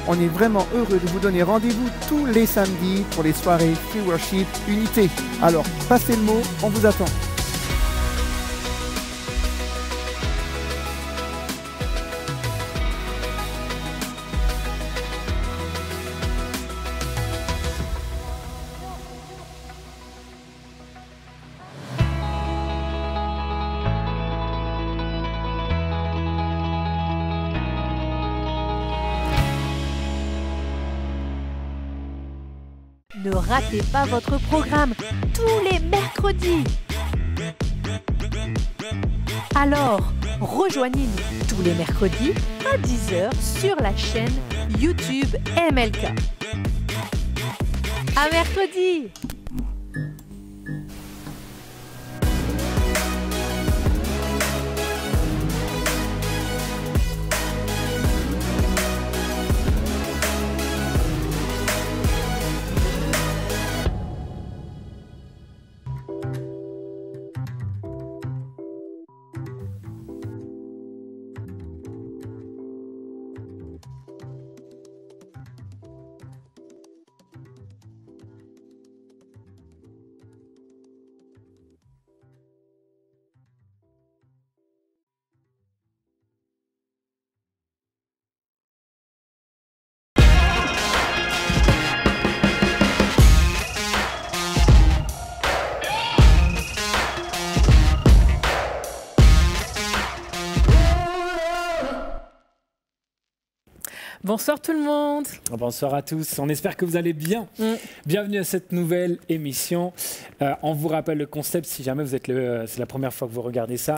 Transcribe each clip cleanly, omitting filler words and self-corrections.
On est vraiment heureux de vous donner rendez-vous tous les samedis pour les soirées Free Worship Unité. Alors, passez le mot, on vous attend. Ne ratez pas votre programme tous les mercredis. Alors, rejoignez-nous tous les mercredis à 10 h sur la chaîne YouTube MLK. À mercredi! Bonsoir tout le monde. Bonsoir à tous, on espère que vous allez bien. Bienvenue à cette nouvelle émission. On vous rappelle le concept si jamais vous êtes c'est la première fois que vous regardez ça.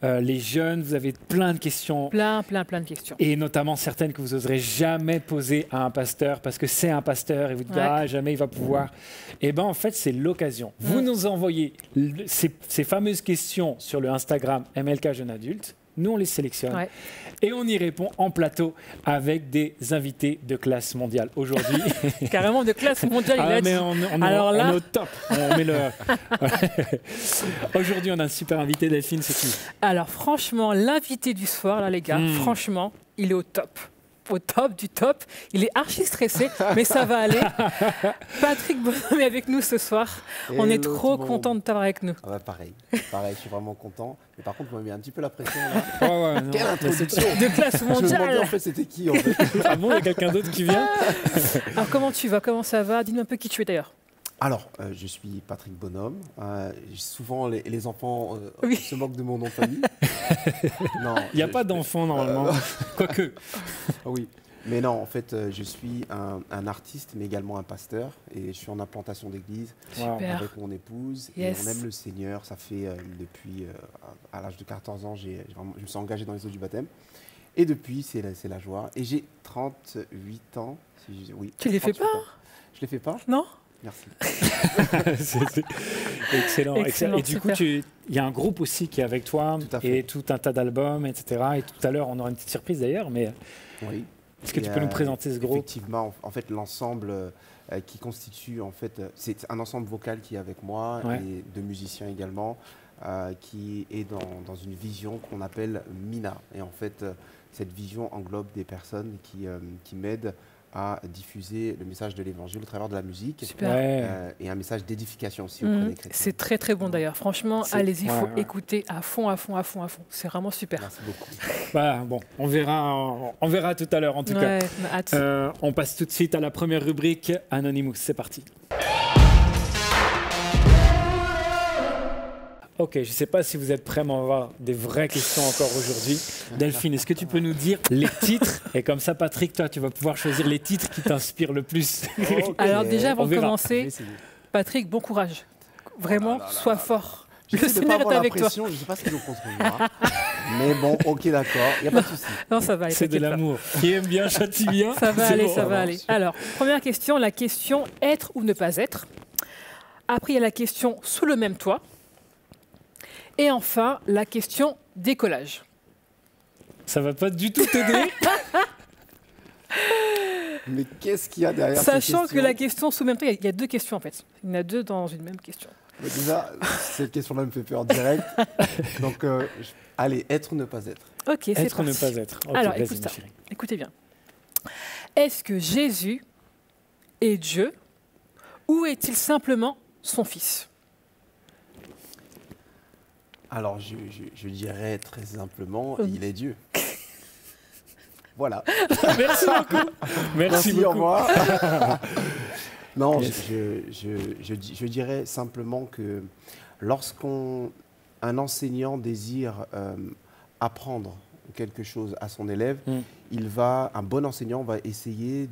Les jeunes, vous avez plein de questions. Plein de questions. Et notamment certaines que vous n'oserez jamais poser à un pasteur parce que c'est un pasteur et vous dites ah, jamais il va pouvoir. Et bien en fait c'est l'occasion. Vous nous envoyez ces fameuses questions sur le Instagram MLK Jeune Adulte. Nous, on les sélectionne et on y répond en plateau avec des invités de classe mondiale. Aujourd'hui, carrément de classe mondiale. On est au top. Aujourd'hui, on a un super invité, Delphine, c'est qui? Alors franchement, l'invité du soir, là les gars, franchement, il est au top. Au top du top. Il est archi stressé, mais ça va aller. Patrick Bonhomme est avec nous ce soir. On est trop content de t'avoir avec nous. Ah bah pareil, je suis vraiment content. Mais par contre, on m'a mis un petit peu la pression là. Quelle introduction de classe mondiale. Je me demandais en fait c'était qui en fait. Ah bon, il y a quelqu'un d'autre qui vient? Alors comment tu vas? Comment ça va? Dis-nous un peu qui tu es d'ailleurs. Alors, je suis Patrick Bonhomme. Souvent, les enfants se moquent de mon nom de famille. Il n'y a pas d'enfants normalement, quoique. Oui, mais non, en fait, je suis un artiste, mais également un pasteur. Et je suis en implantation d'église avec mon épouse. Et on aime le Seigneur. Ça fait depuis, à l'âge de 14 ans, je me suis engagé dans les eaux du baptême. Et depuis, c'est la joie. Et j'ai 38 ans. Oui, tu les fais pas? Je les fais pas? Non. Merci. Excellent. Et du coup, il y a un groupe aussi qui est avec toi et tout un tas d'albums, etc. Et tout à l'heure, on aura une petite surprise d'ailleurs. Mais est-ce que tu peux nous présenter ce groupe? Effectivement, en fait, l'ensemble qui constitue, en fait, c'est un ensemble vocal qui est avec moi et de musiciens également, qui est dans une vision qu'on appelle Mina. Et en fait, cette vision englobe des personnes qui m'aident à diffuser le message de l'évangile au travers de la musique et un message d'édification aussi auprès des chrétiens. C'est très très bon d'ailleurs. Franchement, allez-y, il faut écouter à fond. C'est vraiment super. Merci beaucoup. Bon, on verra tout à l'heure en tout cas. Hâte. On passe tout de suite à la première rubrique, Anonymous. C'est parti. Ok, je ne sais pas si vous êtes prêts à avoir des vraies questions encore aujourd'hui. Delphine, est-ce que tu peux nous dire les titres? Et comme ça, Patrick, toi, tu vas pouvoir choisir les titres qui t'inspirent le plus. Alors déjà, avant de commencer, Patrick, bon courage. Vraiment, sois fort. Le Seigneur est avec toi. Je ne sais pas ce qu'ils ont contre moi. Mais bon, ok, d'accord, il n'y a pas de souci. Non, ça va aller. C'est de l'amour. Qui aime bien, châtie bien. Ça va aller. Alors, première question, la question être ou ne pas être. Après, il y a la question sous le même toit. Et enfin, la question décollage. Ça va pas du tout t'aider. Mais qu'est-ce qu'il y a derrière cette question? Sachant que la question sous le même toit, il y a deux questions en fait. Il y en a deux dans une même question. Mais déjà, cette question-là me fait peur direct. Donc, allez, être ou ne pas être. Ok, c'est parti. Être ou ne pas être. Okay, alors, écoutez bien. Est-ce que Jésus est Dieu ou est-il simplement son fils? Alors, je dirais très simplement, il est Dieu. Voilà. Merci beaucoup. Merci beaucoup. Au revoir. Non, Yes. je dirais simplement que lorsqu'un enseignant désire apprendre quelque chose à son élève, un bon enseignant va essayer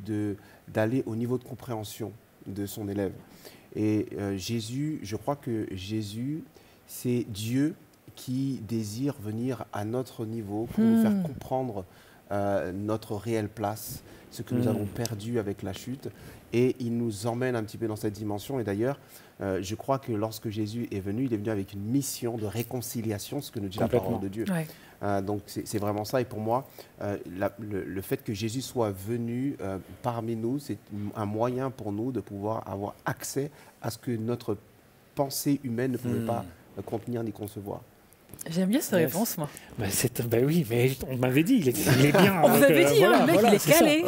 d'aller au niveau de compréhension de son élève. Et Jésus, je crois que Jésus, c'est Dieu qui désire venir à notre niveau pour nous faire comprendre notre réelle place, ce que nous avons perdu avec la chute. Et il nous emmène un petit peu dans cette dimension. Et d'ailleurs, je crois que lorsque Jésus est venu, il est venu avec une mission de réconciliation, ce que nous dit la parole de Dieu. Ouais. Donc c'est vraiment ça. Et pour moi, le fait que Jésus soit venu parmi nous, c'est un moyen pour nous de pouvoir avoir accès à ce que notre pensée humaine ne pouvait pas contenir ni concevoir. J'aime bien cette réponse, moi. Bah oui, mais on m'avait dit, il est bien. On vous avait dit, le mec, il est calé.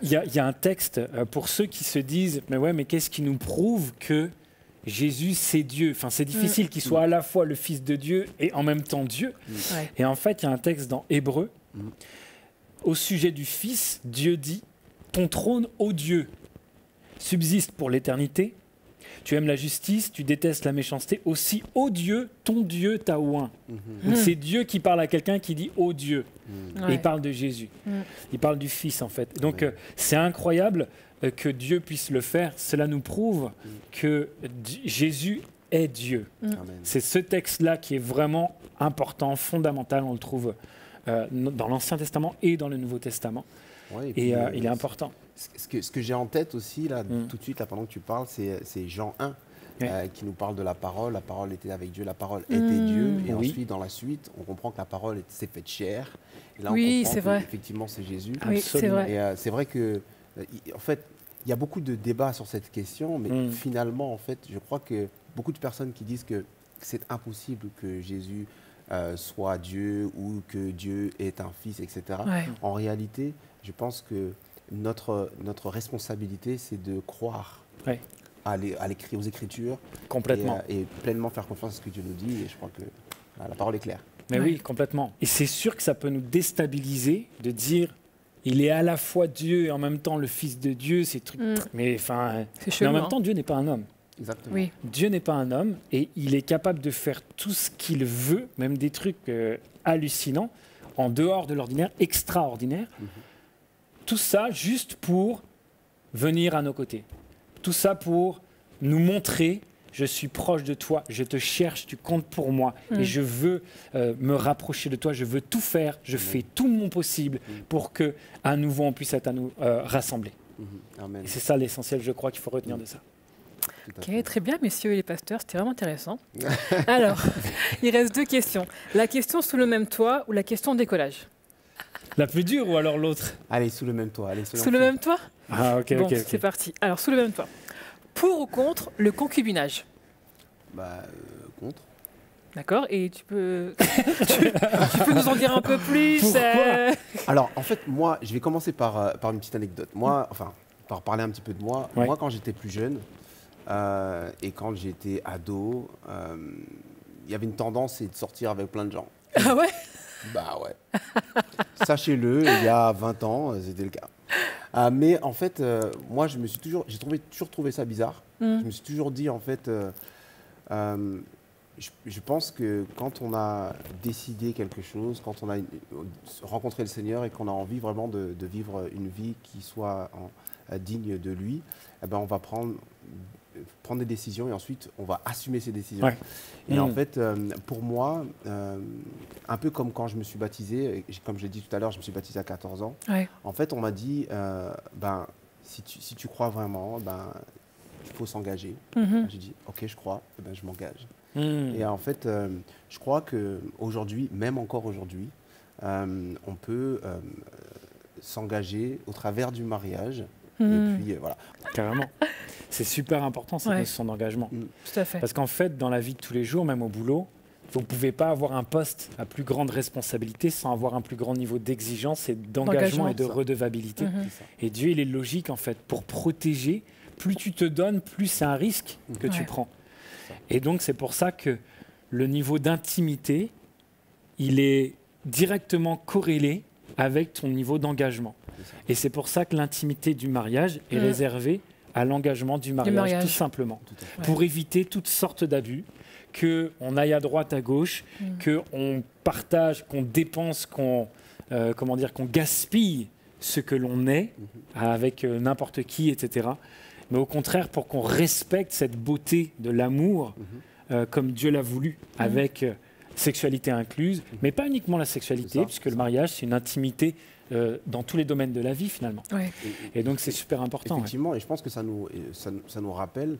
Il y a un texte pour ceux qui se disent, mais ouais, mais qu'est-ce qui nous prouve que Jésus, c'est Dieu? Enfin, c'est difficile qu'il soit à la fois le Fils de Dieu et en même temps Dieu. Ouais. Et en fait, il y a un texte dans Hébreux. Au sujet du Fils, Dieu dit, ton trône, ô Dieu, subsiste pour l'éternité. Tu aimes la justice, tu détestes la méchanceté. Aussi, ô Dieu, ton Dieu t'a oint. Donc c'est Dieu qui parle à quelqu'un qui dit ô Dieu. Et il parle de Jésus. Il parle du Fils, en fait. Donc c'est incroyable que Dieu puisse le faire. Cela nous prouve que Jésus est Dieu. Amen. C'est ce texte-là qui est vraiment important, fondamental. On le trouve dans l'Ancien Testament et dans le Nouveau Testament. Ouais, Et il est important. Ce que j'ai en tête aussi, là, tout de suite, là, pendant que tu parles, c'est Jean 1, qui nous parle de la parole. La parole était avec Dieu, la parole était Dieu. Et ensuite, dans la suite, on comprend que la parole s'est faite chair. Et là, on comprend qu'effectivement, c'est Jésus. Oui, c'est vrai. Et c'est vrai que, en fait, il y a beaucoup de débats sur cette question, mais finalement, en fait, je crois que beaucoup de personnes qui disent que c'est impossible que Jésus soit Dieu ou que Dieu est un fils, etc. Ouais. En réalité, je pense que notre responsabilité, c'est de croire aux Écritures Complètement. et pleinement faire confiance à ce que Dieu nous dit. Et je crois que la parole est claire. Mais oui, complètement. Et c'est sûr que ça peut nous déstabiliser de dire il est à la fois Dieu et en même temps le Fils de Dieu. Ces trucs. Mais en même temps, Dieu n'est pas un homme. Exactement. Oui. Dieu n'est pas un homme et il est capable de faire tout ce qu'il veut, même des trucs hallucinants, en dehors de l'ordinaire, extraordinaire. Tout ça juste pour venir à nos côtés. Tout ça pour nous montrer, je suis proche de toi, je te cherche, tu comptes pour moi et je veux me rapprocher de toi, je veux tout faire, je fais tout mon possible pour que à nouveau on puisse être à nous rassembler. Amen. Et c'est ça l'essentiel, je crois qu'il faut retenir de ça. Ok, très bien, messieurs et les pasteurs, c'était vraiment intéressant. Alors, il reste 2 questions. La question sous le même toit ou la question décollage? La plus dure ou alors l'autre? Allez, sous le même toit. Allez, Sous le même toit? Ah, ok, Bon, ok. c'est parti. Alors, sous le même toit. Pour ou contre le concubinage? Contre. D'accord, et tu peux nous en dire un peu plus? Pourquoi Alors, en fait, moi, je vais commencer par une petite anecdote. Moi, par parler un petit peu de moi. Ouais. Moi, quand j'étais plus jeune et quand j'étais ado, il y avait une tendance, c'est de sortir avec plein de gens. Ah ouais? Bah ouais. Sachez-le, il y a 20 ans, c'était le cas. Mais en fait, moi, j'ai toujours trouvé ça bizarre. Je me suis toujours dit, en fait, je pense que quand on a décidé quelque chose, quand on a rencontré le Seigneur et qu'on a envie vraiment de vivre une vie qui soit digne de lui, eh ben, on va prendre des décisions et ensuite on va assumer ces décisions. Ouais. Et en fait, pour moi, un peu comme quand je me suis baptisé, comme je l'ai dit tout à l'heure, je me suis baptisé à 14 ans. Ouais. En fait, on m'a dit, si tu crois vraiment, il faut s'engager. J'ai dit, ok, je crois, je m'engage. Et en fait, je crois qu'aujourd'hui, même encore aujourd'hui, on peut s'engager au travers du mariage. Et puis, voilà. Carrément. C'est super important, cette notion d'engagement. Tout à fait. Parce qu'en fait, dans la vie de tous les jours, même au boulot, Vous ne pouvez pas avoir un poste à plus grande responsabilité sans avoir un plus grand niveau d'exigence et d'engagement et de redevabilité. Et Dieu, il est logique, en fait, pour protéger. Plus tu te donnes, plus c'est un risque que tu prends. Et donc, c'est pour ça que le niveau d'intimité, il est directement corrélé avec ton niveau d'engagement. Et c'est pour ça que l'intimité du mariage est réservée à l'engagement du mariage, tout simplement. Pour éviter toutes sortes d'abus, qu'on aille à droite, à gauche, qu'on partage, qu'on dépense, qu'on gaspille ce que l'on est avec n'importe qui, etc. Mais au contraire, pour qu'on respecte cette beauté de l'amour comme Dieu l'a voulu, avec sexualité incluse, mais pas uniquement la sexualité, puisque le mariage, c'est une intimité dans tous les domaines de la vie, finalement. Et donc, c'est super important. Effectivement, et je pense que ça nous rappelle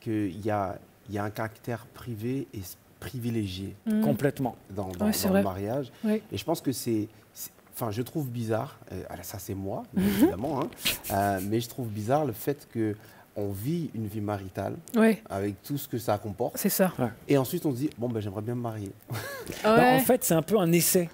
qu'il y a un caractère privé et privilégié. Complètement. Dans le mariage. Et je pense que enfin, je trouve bizarre, ça c'est moi, évidemment, mais je trouve bizarre le fait qu'on vit une vie maritale avec tout ce que ça comporte. C'est ça. Et ensuite, on se dit, j'aimerais bien me marier. En fait, c'est un peu un essai.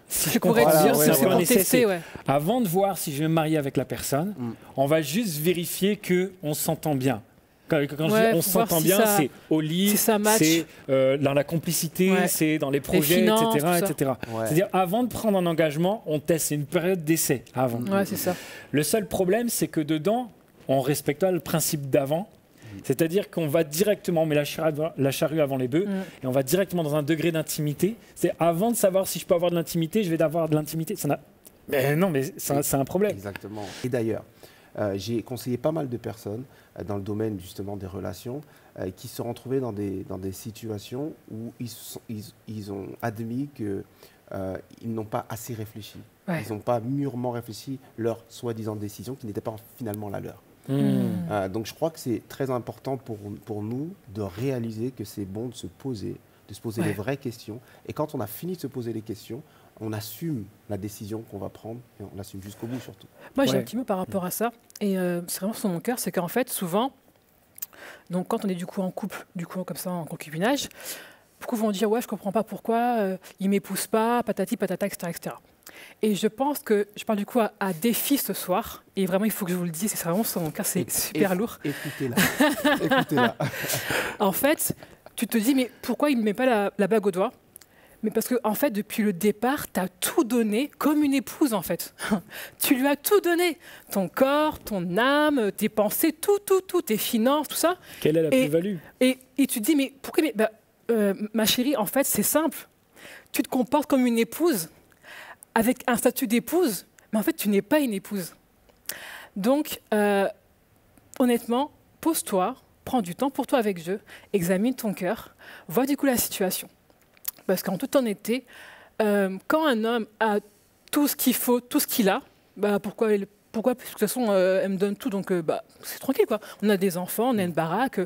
Si je pourrais dire, c'est un essai. Tester, Avant de voir si je vais me marier avec la personne, on va juste vérifier qu'on s'entend bien. Quand je dis on s'entend bien, c'est au lit, c'est dans la complicité, c'est dans les projets, finances, etc. C'est-à-dire, avant de prendre un engagement, on teste. C'est une période d'essai avant. C'est ça. Le seul problème, c'est que dedans, on ne respecte pas le principe d'avant. C'est-à-dire qu'on va directement, on met la charrue avant les bœufs, et on va directement dans un degré d'intimité. C'est avant de savoir si je peux avoir de l'intimité, je vais avoir de l'intimité. Mais non, mais c'est un problème. Exactement. Et d'ailleurs, j'ai conseillé pas mal de personnes dans le domaine justement des relations qui se sont retrouvées dans des situations où ils ont admis qu'ils n'ont pas assez réfléchi. Ils n'ont pas mûrement réfléchi leur soi-disant décision qui n'était pas finalement la leur. Donc je crois que c'est très important pour nous de réaliser que c'est bon de se poser les vraies questions. Et quand on a fini de se poser les questions, on assume la décision qu'on va prendre et on l'assume jusqu'au bout surtout. Moi j'ai un petit mot par rapport à ça et c'est vraiment sur mon cœur, c'est qu'en fait souvent, donc quand on est du coup en couple, comme ça en concubinage, beaucoup vont dire je comprends pas pourquoi il m'épouse pas, patati patata, etc. Et je pense que je parle du coup à des filles ce soir et vraiment il faut que je vous le dise, c'est vraiment sur mon cœur, c'est super lourd. Écoutez-la. En fait, tu te dis mais pourquoi il me met pas la bague au doigt? Mais parce que, en fait, depuis le départ, tu as tout donné comme une épouse, en fait. Tu lui as tout donné. Ton corps, ton âme, tes pensées, tout, tes finances, tout ça. Quelle est la plus-value? Et tu te dis, mais pourquoi ma chérie, en fait, c'est simple. Tu te comportes comme une épouse, avec un statut d'épouse, mais en fait, tu n'es pas une épouse. Donc, honnêtement, pose-toi, prends du temps pour toi avec Dieu, examine ton cœur, vois du coup la situation. Parce qu'en toute honnêteté, quand un homme a tout ce qu'il faut, tout ce qu'il a, pourquoi parce que de toute façon, elle me donne tout, donc c'est tranquille, quoi. On a des enfants, on a une baraque,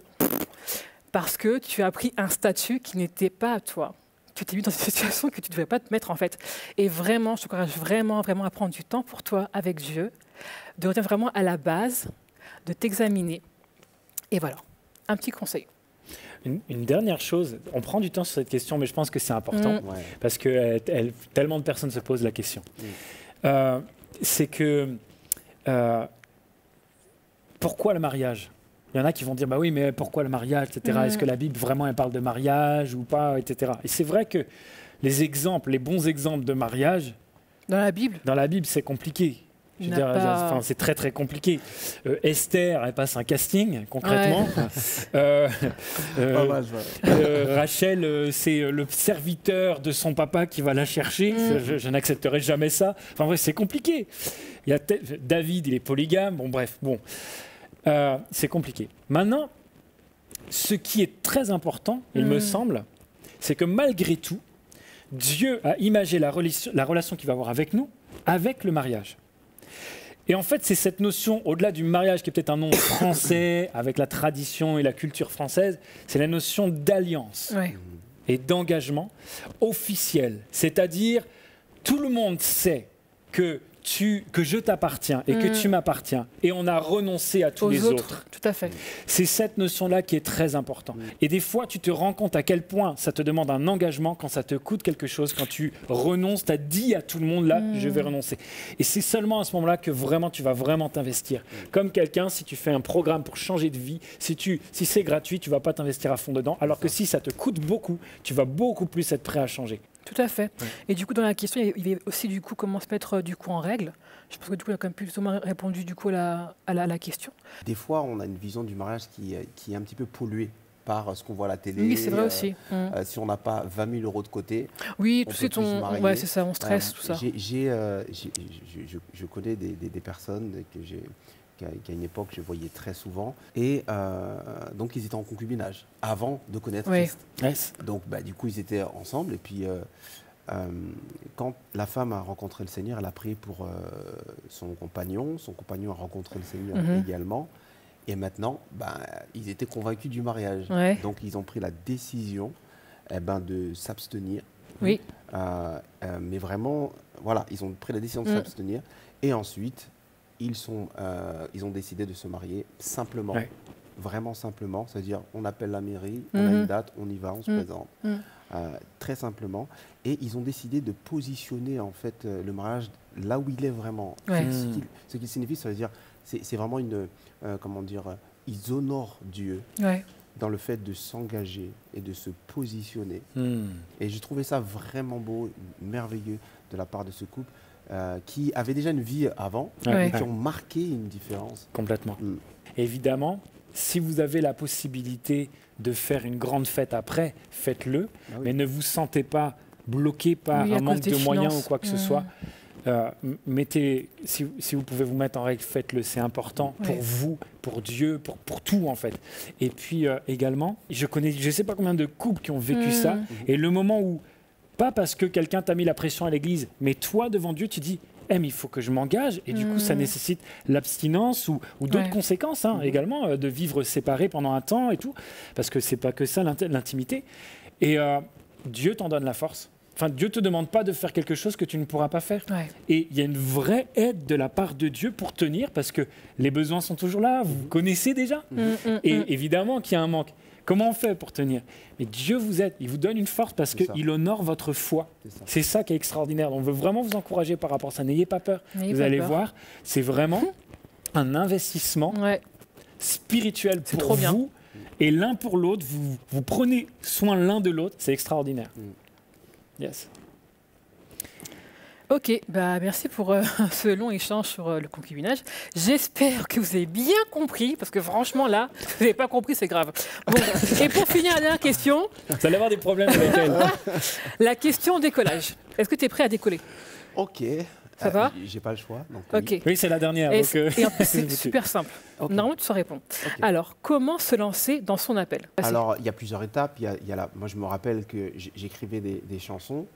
parce que tu as pris un statut qui n'était pas à toi. Tu t'es mis dans une situation que tu ne devais pas te mettre, en fait. Et vraiment, je t'encourage vraiment à prendre du temps pour toi avec Dieu, de revenir vraiment à la base, de t'examiner. Et voilà, un petit conseil. Une dernière chose, on prend du temps sur cette question, mais je pense que c'est important, parce que tellement de personnes se posent la question. C'est que, pourquoi le mariage? Il y en a qui vont dire, oui, mais pourquoi le mariage, etc. Est-ce que la Bible, vraiment, elle parle de mariage ou pas, etc. Et c'est vrai que les bons exemples de mariage, dans la Bible, c'est compliqué. C'est très très compliqué. Esther, elle passe un casting concrètement. Rachel, c'est le serviteur de son papa qui va la chercher. Je n'accepterai jamais ça. Enfin bref, c'est compliqué. David, il est polygame. C'est compliqué. Maintenant, ce qui est très important, il me semble, c'est que malgré tout, Dieu a imagé la relation qu'il va avoir avec nous, avec le mariage. Et en fait, c'est cette notion, au-delà du mariage, qui est peut-être un nom français, avec la tradition et la culture française, c'est la notion d'alliance et d'engagement officiel. C'est-à-dire, tout le monde sait que que je t'appartiens et que tu m'appartiens. Et on a renoncé à tous les autres. Tout à fait. C'est cette notion-là qui est très importante. Et des fois, tu te rends compte à quel point ça te demande un engagement quand ça te coûte quelque chose, quand tu renonces, tu as dit à tout le monde, là, je vais renoncer. Et c'est seulement à ce moment-là que vraiment, tu vas vraiment t'investir. Comme quelqu'un, si tu fais un programme pour changer de vie, si c'est gratuit, tu ne vas pas t'investir à fond dedans. Alors que si ça te coûte beaucoup, tu vas beaucoup plus être prêt à changer. Tout à fait. Ouais. Et du coup, dans la question, il y a aussi du coup comment se mettre du coup en règle. Je pense que du coup, il a quand même plus ou moins répondu du coup à la question. Des fois, on a une vision du mariage qui est un petit peu polluée par ce qu'on voit à la télé. Oui, c'est vrai aussi. Si on n'a pas 20 000 euros de côté, oui, tout de suite, ouais, c'est ça, on stresse, tout ça. Je connais des personnes qu'à une époque, je voyais très souvent. Et donc, ils étaient en concubinage avant de connaître Christ. Yes. Donc, du coup, ils étaient ensemble. Et puis, quand la femme a rencontré le Seigneur, elle a prié pour son compagnon. Son compagnon a rencontré le Seigneur également. Et maintenant, ils étaient convaincus du mariage. Ouais. Donc, ils ont pris la décision de s'abstenir. Oui. Mais vraiment, voilà, ils ont pris la décision de s'abstenir. Et ensuite, ils ont décidé de se marier simplement, vraiment simplement, c'est-à-dire on appelle la mairie, on a une date, on y va, on se présente, très simplement. Et ils ont décidé de positionner en fait le mariage là où il est vraiment. Ce qui signifie, ça veut dire, c'est vraiment ils honorent Dieu dans le fait de s'engager et de se positionner. Et j'ai trouvé ça vraiment beau, merveilleux de la part de ce couple. Qui avaient déjà une vie avant, et qui ont marqué une différence. Complètement. Évidemment, si vous avez la possibilité de faire une grande fête après, faites-le, mais ne vous sentez pas bloqué par un manque de moyens ou quoi que ce soit. Si vous pouvez vous mettre en règle, faites-le, c'est important pour vous, pour Dieu, pour tout en fait. Et puis également, je ne sais pas combien de couples qui ont vécu ça, et le moment où pas parce que quelqu'un t'a mis la pression à l'église, mais toi, devant Dieu, tu dis mais il faut que je m'engage. Et du coup, ça nécessite l'abstinence ou d'autres conséquences également, de vivre séparé pendant un temps et tout. Parce que ce n'est pas que ça, l'intimité. Et Dieu t'en donne la force. Enfin, Dieu ne te demande pas de faire quelque chose que tu ne pourras pas faire. Et il y a une vraie aide de la part de Dieu pour tenir, parce que les besoins sont toujours là, vous connaissez déjà. Et évidemment qu'il y a un manque. Comment on fait pour tenir? Mais Dieu vous aide, il vous donne une force parce qu'il honore votre foi. C'est ça qui est extraordinaire. On veut vraiment vous encourager par rapport à ça. N'ayez pas peur. Vous allez voir, c'est vraiment un investissement spirituel pour vous et l'un pour l'autre. Vous prenez soin l'un de l'autre. C'est extraordinaire. Yes. Ok, merci pour ce long échange sur le concubinage. J'espère que vous avez bien compris, parce que franchement là, si vous n'avez pas compris, c'est grave. Bon, et pour finir, la dernière question. Vous allez avoir des problèmes avec elle. La question décollage. Est-ce que tu es prêt à décoller? Ok. Ça va? J'ai pas le choix. Donc oui, c'est la dernière. Et en plus, c'est super simple. Normalement, tu sauras répondre. Alors, comment se lancer dans son appel? Alors, il y a plusieurs étapes. Moi, je me rappelle que j'écrivais des chansons.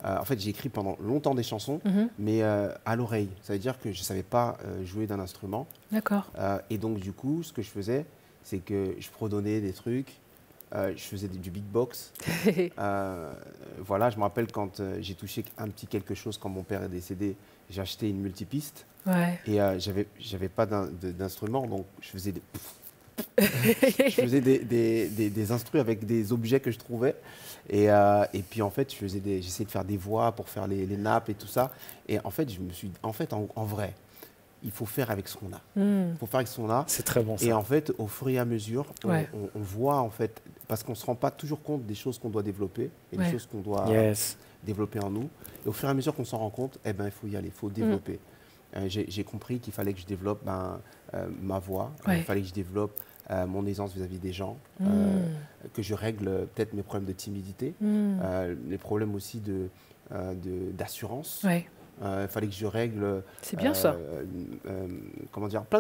En fait, j'ai écrit pendant longtemps des chansons, mais à l'oreille. Ça veut dire que je ne savais pas jouer d'un instrument. D'accord. Et donc, du coup, ce que je faisais, c'est que je fredonnais des trucs, je faisais du beatbox. Voilà, je me rappelle quand j'ai touché un petit quelque chose quand mon père est décédé, j'ai acheté une multipiste. Et j'avais pas d'instrument, donc je faisais des instrus avec des objets que je trouvais. Et puis en fait, j'essayais de faire des voix pour faire les nappes et tout ça. Et en fait, je me suis dit, en vrai, il faut faire avec ce qu'on a. Il faut faire avec ce qu'on a. C'est très bon ça. Et en fait, au fur et à mesure, on voit en fait, parce qu'on ne se rend pas toujours compte des choses qu'on doit développer et des choses qu'on doit développer en nous. Et au fur et à mesure qu'on s'en rend compte, il faut y aller, il faut développer. J'ai compris qu'il fallait que je développe ma voix, il fallait que je développe mon aisance vis-à-vis des gens, que je règle peut-être mes problèmes de timidité, les problèmes aussi d'assurance. Il fallait que je règle plein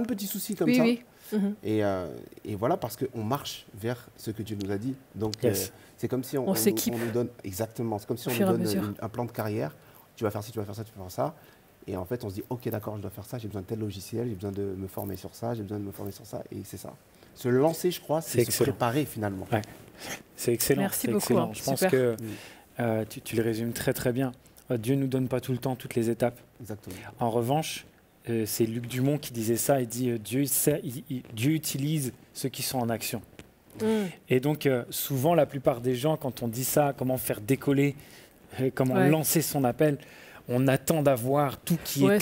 de petits soucis comme ça. Et voilà, parce qu'on marche vers ce que Dieu nous a dit. Donc c'est comme si on nous donne exactement, c'est comme si on nous donne un plan de carrière. Tu vas faire ci, tu vas faire ça, tu vas faire ça. Et en fait, on se dit, ok, d'accord, je dois faire ça, j'ai besoin de tel logiciel, j'ai besoin de me former sur ça, j'ai besoin de me former sur ça, et c'est ça. Se lancer, je crois, c'est se préparer finalement. C'est excellent. Merci beaucoup. Excellent. Je pense que tu le résumes très très bien. Dieu ne nous donne pas tout le temps toutes les étapes. Exactement. En revanche, c'est Luc Dumont qui disait ça, il dit Dieu utilise ceux qui sont en action. Et donc, souvent, la plupart des gens, quand on dit ça, comment faire décoller, comment lancer son appel, on attend d'avoir tout qui est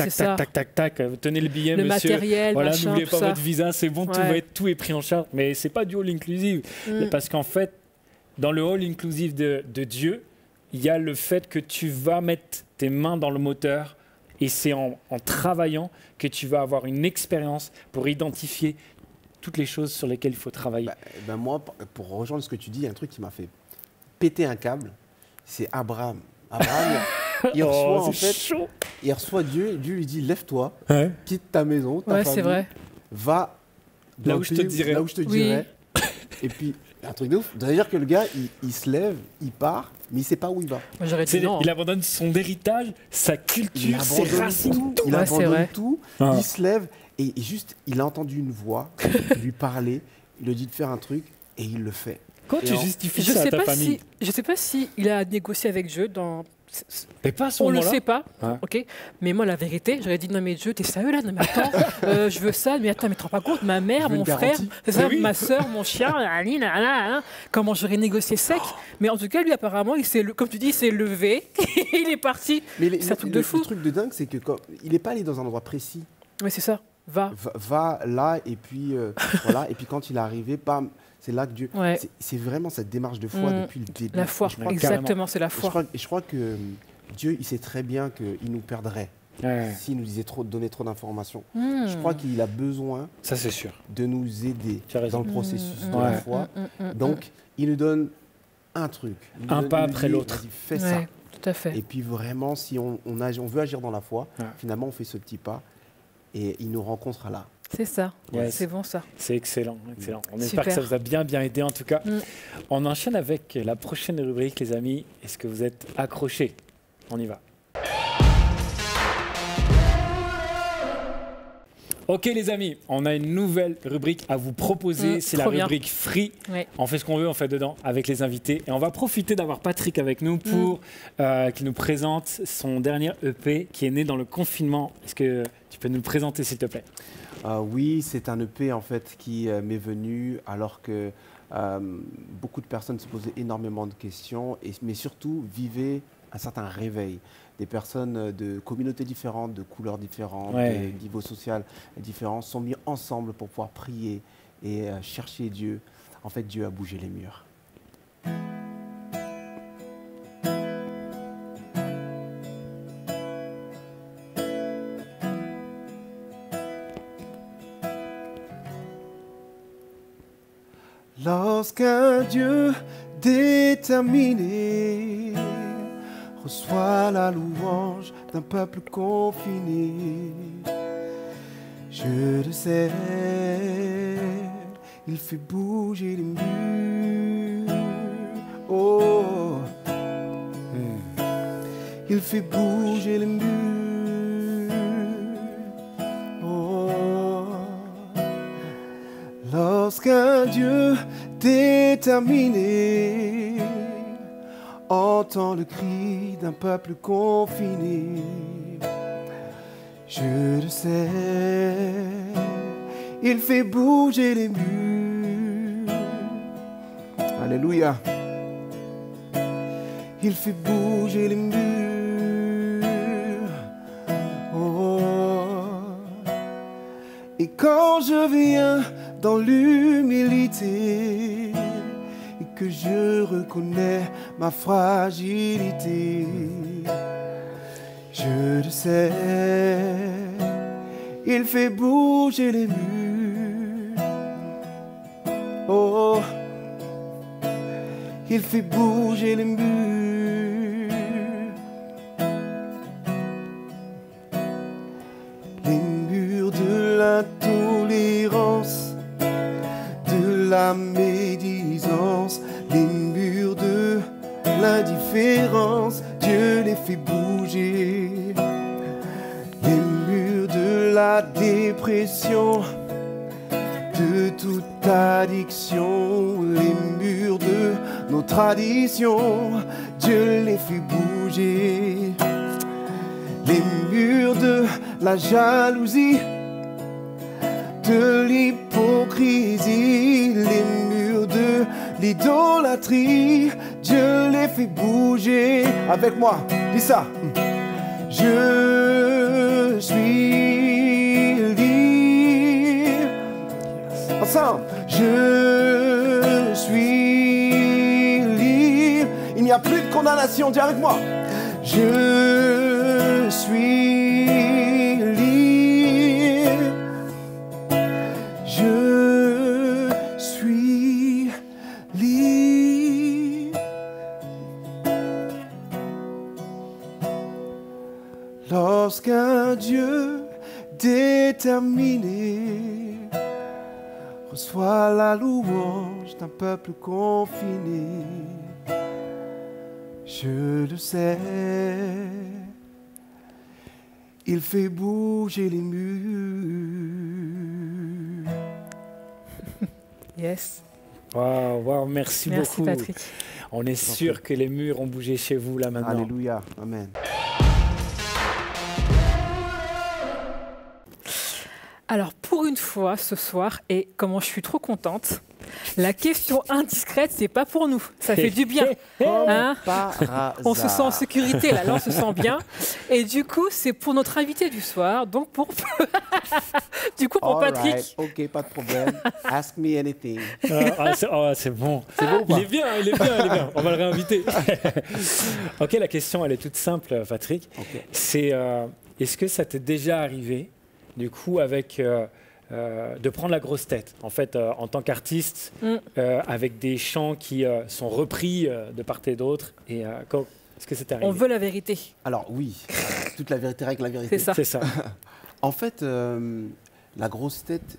tac. Tenez le billet, le monsieur. matériel, voilà, machin, n'oubliez pas ça. votre visa, c'est bon, tout est pris en charge. Mais c'est pas du all inclusive. Parce qu'en fait, dans le all inclusive de Dieu, il y a le fait que tu vas mettre tes mains dans le moteur et c'est en travaillant que tu vas avoir une expérience pour identifier toutes les choses sur lesquelles il faut travailler. Moi, pour rejoindre ce que tu dis, il y a un truc qui m'a fait péter un câble, c'est Abraham. Abraham, il reçoit il reçoit Dieu, et Dieu lui dit lève-toi, quitte ta maison, ta famille, c'est vrai. va là où je te dirai. Et puis, un truc de ouf. C'est-à-dire que le gars, il se lève, il part, mais il ne sait pas où il va. Moi, j'aurais dit non. Il abandonne son héritage, sa culture, ses racines. Il abandonne tout, il se lève et juste, il a entendu une voix lui parler, il lui dit de faire un truc et il le fait. Quand tu justifies ça à ta famille, je ne sais pas si il a négocié avec Dieu dans... Mais pas à ce on ne le moment-là. sait pas, ok. Mais moi, la vérité, j'aurais dit non mais Dieu, t'es sérieux là? Non mais attends, je veux ça, mais attends, mais tu te rends pas compte, ma mère, mon frère, c'est ça, ma soeur, mon chien, comment j'aurais négocié sec? Mais en tout cas, lui apparemment, comme tu dis, il s'est levé, il est parti. Mais c'est un truc de fou. Le truc de dingue, c'est que il n'est pas allé dans un endroit précis. Oui, c'est ça. Va là et puis voilà. Et puis quand il est arrivé, bam. C'est là que Dieu. C'est vraiment cette démarche de foi depuis le début. La foi, exactement, c'est la foi. Et je crois que Dieu, il sait très bien qu'il nous perdrait s'il nous donnait trop d'informations. Je crois qu'il a besoin ça, c'est sûr. de nous aider dans le processus de la foi. Donc, il nous donne un truc. Un pas après l'autre. Vas-y, fais ça. Tout à fait. Et puis vraiment, si on veut agir dans la foi, finalement, on fait ce petit pas et il nous rencontre là. C'est ça, c'est bon ça. C'est excellent. On espère que ça vous a bien aidé en tout cas. On enchaîne avec la prochaine rubrique, les amis. Est-ce que vous êtes accrochés? On y va. Ok les amis, on a une nouvelle rubrique à vous proposer, c'est la rubrique Free. On fait ce qu'on veut, on fait dedans avec les invités. Et on va profiter d'avoir Patrick avec nous pour qu'il nous présente son dernier EP qui est né dans le confinement. Est-ce que tu peux nous le présenter s'il te plaît? Oui, c'est un EP en fait qui m'est venu alors que beaucoup de personnes se posaient énormément de questions, mais surtout vivaient un certain réveil. Des personnes de communautés différentes, de couleurs différentes, de niveaux sociaux différents sont mis ensemble pour pouvoir prier et chercher Dieu. En fait, Dieu a bougé les murs. Lorsqu'un Dieu déterminé reçoit la louange d'un peuple confiné, je le sais, il fait bouger les murs. Oh, il fait bouger les murs. Lorsqu'un Dieu déterminé entend le cri d'un peuple confiné, je le sais, il fait bouger les murs. Alléluia. Il fait bouger les murs. Oh. Et quand je viens dans l'humilité et que je reconnais ma fragilité, je le sais, il fait bouger les murs. Oh, il fait bouger les murs. Les murs de l'intolérance, de la médisance, les murs de l'indifférence, Dieu les fait bouger. Les murs de la dépression, de toute addiction, les murs de nos traditions, Dieu les fait bouger. les murs de la jalousie, de l'hypocrisie, les murs de l'idolâtrie. Dieu les fait bouger. Avec moi, dis ça. Je suis libre. Ensemble. Je suis libre. Il n'y a plus de condamnation. Dis avec moi. Je suis libre. Je suis libre. Lorsqu'un Dieu déterminé reçoit la louange d'un peuple confiné, je le sais, il fait bouger les murs. Yes. Waouh, merci beaucoup. Patrick. On est sûr que les murs ont bougé chez vous là maintenant. Alléluia, amen. Alors, pour une fois, ce soir, et comment je suis trop contente, la question indiscrète, c'est pas pour nous. Ça fait du bien. Hein? On se sent en sécurité, là, on se sent bien. Et du coup, c'est pour notre invité du soir, donc pour, pour Patrick. Right. Ok, pas de problème. Ask me anything. C'est bon. C'est bon ou pas? Il est bien. On va le réinviter. Ok, la question, elle est toute simple, Patrick. Okay. C'est, est-ce que ça t'est déjà arrivé, du coup, avec... de prendre la grosse tête, en fait, en tant qu'artiste, avec des chants qui sont repris de part et d'autre. Et est-ce que c'est arrivé? On veut la vérité. Alors oui, toute la vérité avec la vérité. C'est ça. En fait, la grosse tête,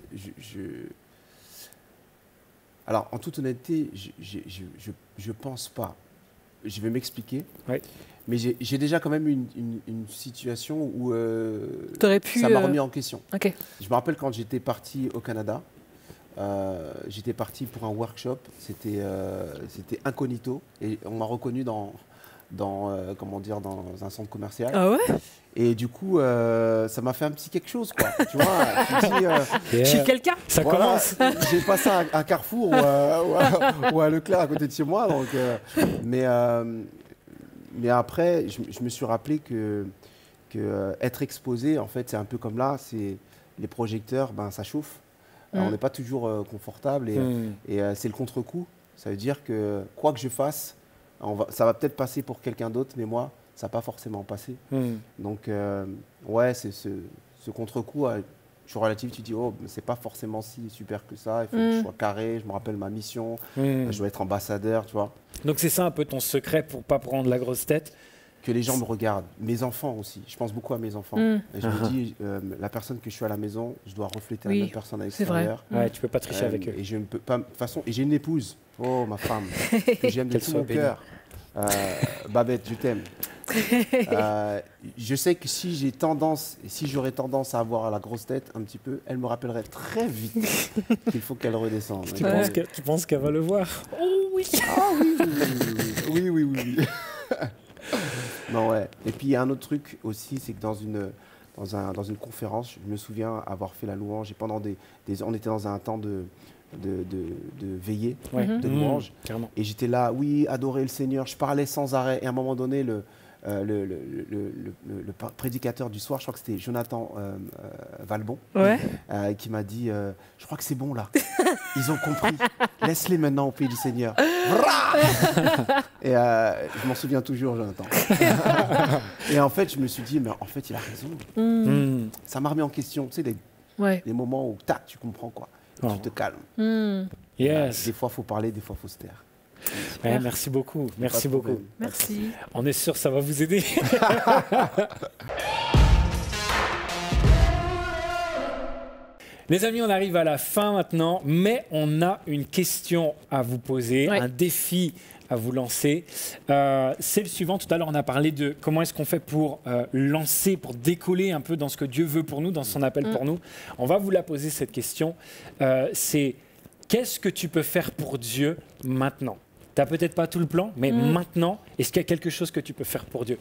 alors en toute honnêteté, je pense pas. Je vais m'expliquer. Ouais. Mais j'ai déjà quand même une situation où ça m'a remis en question. Okay. Je me rappelle quand j'étais parti au Canada, j'étais parti pour un workshop, c'était incognito, et on m'a reconnu dans un centre commercial. Ah ouais? Et du coup, ça m'a fait un petit quelque chose, quoi. Tu vois, Chez quelqu'un? Ça voilà, commence. J'ai passé un Carrefour ou à Leclerc à côté de chez moi. Donc, mais après, je me suis rappelé que être exposé, en fait, c'est un peu comme là, c'est les projecteurs, ça chauffe. Alors, on n'est pas toujours confortable et c'est le contre-coup. Ça veut dire que quoi que je fasse, ça va peut-être passer pour quelqu'un d'autre, mais moi, ça n'a pas forcément passé. Donc, ouais, c'est ce contre-coup. Tu relatives, tu dis, oh, c'est pas forcément si super que ça, il faut que je sois carré, je me rappelle ma mission, je dois être ambassadeur, tu vois. Donc c'est ça un peu ton secret pour pas prendre la grosse tête? Que les gens me regardent, mes enfants aussi, je pense beaucoup à mes enfants. Et je me dis, la personne que je suis à la maison, je dois refléter la même personne à l'extérieur. Ouais, tu peux pas tricher avec eux. Et je ne peux pas, de toute façon, et j'ai une épouse, oh ma femme, que j'aime de tout mon cœur. Babette, je t'aime. Je sais que si j'aurais tendance à avoir la grosse tête un petit peu, elle me rappellerait très vite qu'il faut qu'elle redescende. Tu penses qu'elle va le voir? Oh oui. Ah oui. Non, ouais. Et puis il y a un autre truc aussi, c'est que dans une conférence, je me souviens avoir fait la louange et pendant on était dans un temps de veillée, de louange. Et j'étais là, oui, adorer le Seigneur. Je parlais sans arrêt. Et à un moment donné, le prédicateur du soir, je crois que c'était Jonathan Valbon, qui m'a dit, je crois que c'est bon là. Ils ont compris. Laisse-les maintenant au pays du Seigneur. Et je m'en souviens toujours, Jonathan. Et en fait, je me suis dit, mais en fait, il a raison. Ça m'a remis en question. Tu sais, des moments où tu comprends quoi. Tu te calmes. Yes. Des fois, il faut parler, des fois, il faut se taire. Ouais, merci beaucoup. Merci beaucoup. Merci. On est sûr que ça va vous aider. Les amis, on arrive à la fin maintenant, mais on a une question à vous poser, un défi à vous lancer. C'est le suivant. Tout à l'heure, on a parlé de comment est-ce qu'on fait pour lancer, pour décoller un peu dans ce que Dieu veut pour nous, dans son appel pour nous. On va vous la poser, cette question. C'est qu'est-ce que tu peux faire pour Dieu maintenant? n'as peut-être pas tout le plan, mais maintenant, est-ce qu'il y a quelque chose que tu peux faire pour Dieu?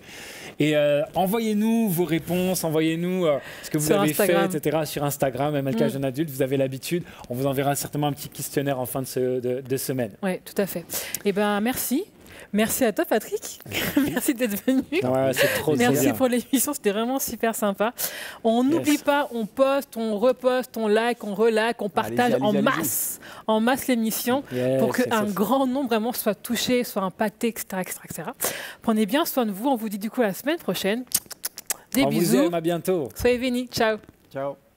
Et envoyez-nous vos réponses, envoyez-nous ce que vous avez fait, etc. sur Instagram, MLK Jeune Adulte, vous avez l'habitude. On vous enverra certainement un petit questionnaire en fin de semaine. Oui, tout à fait. Eh bien, merci. Merci à toi, Patrick. Merci d'être venu. Ouais, c'est trop Merci bien. pour l'émission, c'était vraiment super sympa. On n'oublie pas, on poste, on reposte, on like, on relike, on partage en masse l'émission pour qu'un grand nombre vraiment soit touché, soit impacté, etc., etc. Prenez bien soin de vous. On vous dit du coup à la semaine prochaine. Des bisous. On vous aime, à bientôt. Soyez bénis. Ciao. Ciao.